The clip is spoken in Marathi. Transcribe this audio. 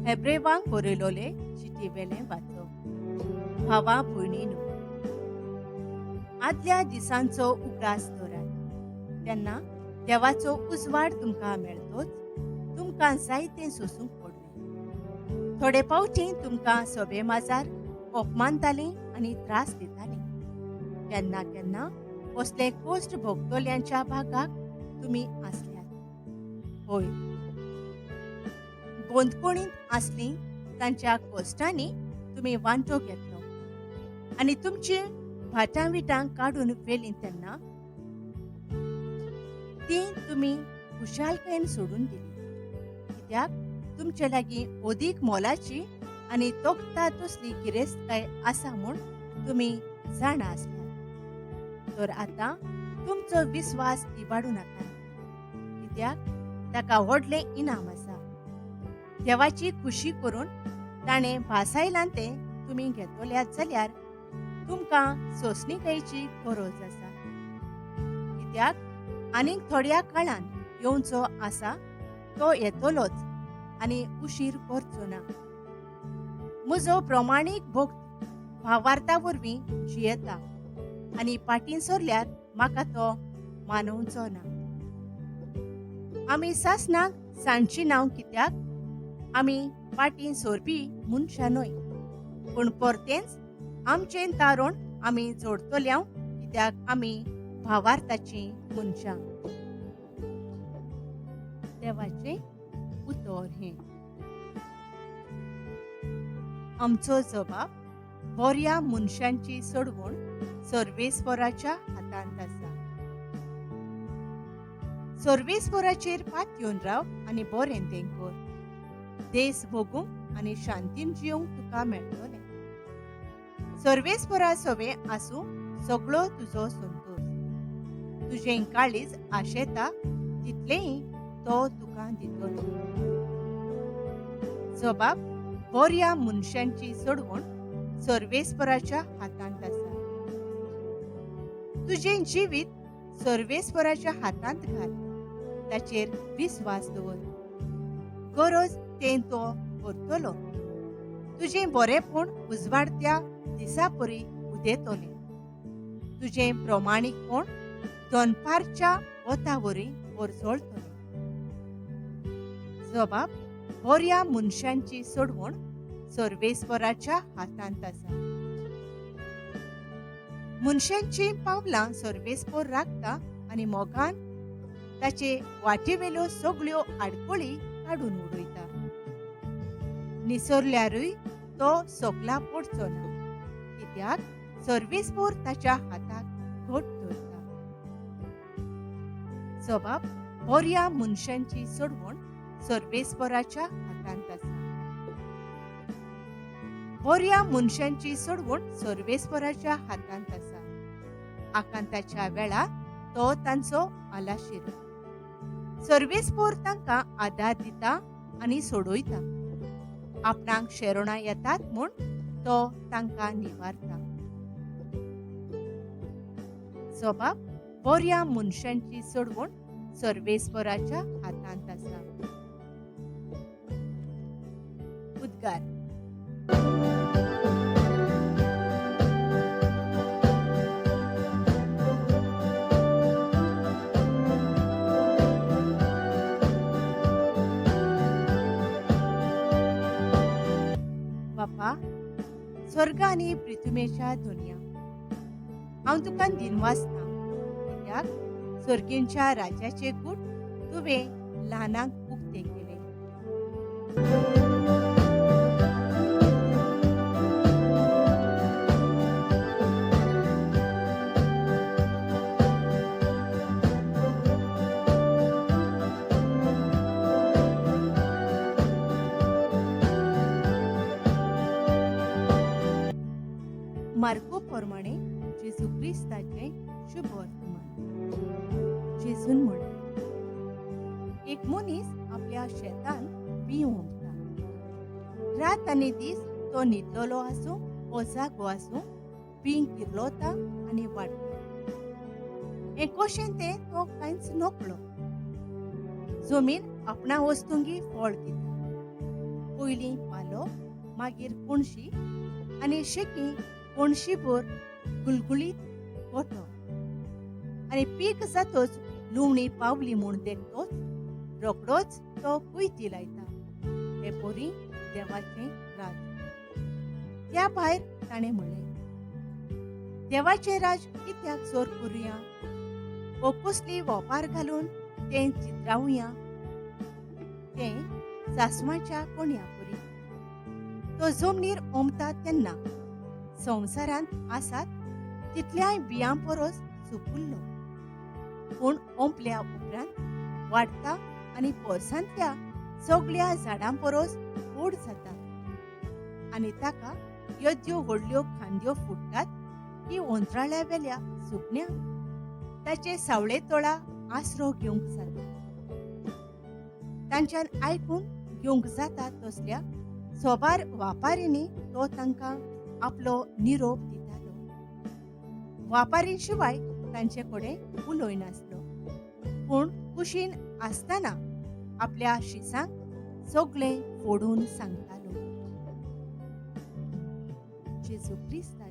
हेब्रेवांक बरयलोले चिटीवेले वाचो. भावा भयणीनो, आदल्या दिसांचो उगडास धरात. तेन्ना देवाचो उजवाड तुमकां मेळटोच तुमकां जायतें सोंसूंक पडलें. थोडे फावटी तुमकां सोबे माजार अपमानतालीं आनी त्रास दितालीं. केन्ना केन्ना कसले कोश्ट भोगतल्यांच्या भागाक तुमी आसल्यात. होय, गोंदकोणींत आसलीं तांच्या कोश्टांनी तुमी वांटो घेतलो आनी तुमची भाटां विटां काडून व्हेलीं तेन्ना ती तुमी खुशालकायेन सोडून दिली. कित्याक तुमचे लागीं ओदीक मोलाची आनी तोखता तसली गिरेस्तकाय आसा म्हूण तुमी जाणा आसल्यात. तर आतां तुमचो विस्वास इबाडूं नाका, कित्याक ताका व्हडलें इनाम आसा. देवाची खुशी करून ताणें भासायलां तें तुमी घेतल्यात जाल्यार तुमकां सोंसणीकायेची गरज आसा. कित्याक आनीक थोड्या काळान येवचो आसा तो येतलोच आनी उशीर करचो ना. म्हजो प्रमाणीक भक्त भावार्था वरवीं जियेता आनी फाटीं सरल्यार म्हाका तो मानवचो ना. आमी सासणाक सांडची नांव, कित्याक आमी फाटीं सरपी मनशां न्हय, पूण परतेंच आमचें तारण आमी जोडतल्यांव, कित्याक आमी भावार्थाचीं मनशां. देवाचें उतर हें. आमचो जबाब बऱ्या मनशांची सोडवण सर्वेस्पराच्या हातांत आसा. सर्वेस्पराचेर पात येवन राव आनी बरें तें कर. देस भोगूंक आनी शांतीन जियोंक तुका मेळटलें. सर्वेस्परा सवे आसूं सगळो तुजो संतोश. तुजें काळीज आशेता तितलेंय तो तुका दितलो. जबाब बऱ्या मनशांची सोडवण सर्वेस्पराच्या हातांत आसा. तुजें जिवीत सर्वेस्पराच्या हातांत घाल, ताचेर विस्वास दवर. गरज तें तो करतलो. तुजें बरेंपण उजवाडत्या दिसा परी उदेतलें. तुजें प्रमाणीकपण दनपारच्या वतावरी परजळटलें. जबाब बऱ्या मनशांची सोडवण सर्वेस्पराच्या हातांत आसा. मनशांची पावलां सर्वेस्पर राखता आनी मोगान ताचे वाटेवेल्यो सगळ्यो आडखळी काडून उडयता. निसरल्यारूय तो सकला पडचो ना, कित्याक सर्वेस्पर ताच्या हाताक घट धरता. जबाब बऱ्या मनशांची सोडवण सर्वेस्पराच्या हातांत आसा. बऱ्या मनशांची सोडवण सर्वेस्पराच्या हातांत आसा. आकांताच्या वेळार तो तांचो आलाशिरो. सर्वेस्पर तांकां आदार दिता आनी सोडयता. आपणाक शेरोणां येतात म्हूण तो तांकां निवारता. जबाब बऱ्या मनशांची सोडवण सर्वेस्पराच्या हातांत आसा. उद्गार. बापा, स्वर्ग आनी पृथ्वीच्या दुनिया, हांव तुका दिनवासता, कित्याक सर्गींच्या राजाचे कूट तुवें ल्हानांक उक्ते केले. मार्को प्रमाणे जेजू क्रिस्ताचे शुभ वर्तमान. जेजून म्हणलें, एक मनीस आपल्या शेतान बी उमटा. रात आनी दीस तो न्हिदलोलो आसूं ओ जागो आसूं, बी किर्लोता आनी वाडटा. हें कशें तें तो कांयच नकळो. जमीन आपणा वस्तूंगी फळ दिता. पयलीं पालो, मागीर कोणशी आनी शेकी कोणशीभर गुलगुलीत गोठो. आनी पीक जातोच लुवणी पावली म्हूण देखतोच रोकडोच तो कुयती लायता. हे पोरी देवाचें राज. त्या भायर ताणें म्हणलें, देवाचें राज कित्याक चोर करुया? वो कसली वोपार घालून तें चित्रावुया? तें सासवाच्या कोण्या परी. तो जमनीर ओमता तेन्ना संवसारांत आसात तितल्याय बियां परोस सुपुल्लो. पूण ओंपल्या उपरांत वाडटा आनी पोरसांतल्या सगळ्या झाडां परोस व्हड जाता. आनी ताका योद्यो व्हडल्यो खांद्यो फुट्टात की ओंत्राळ्या वेल्या सुकण्या ताचे सावळे तोळा आसरो घेवंक जाता. तांच्यान आयकून घेवंक जाता तसल्या सोबार वापारींनी तो तांकां आपलो निरोप दितालो. वापारी शिवाय तांचे कडेन उलोय नासलो, पूण कुशीन आसतना आपल्या शिसांक सगळें फोडून सांगतालो. जेजू क्रिस्त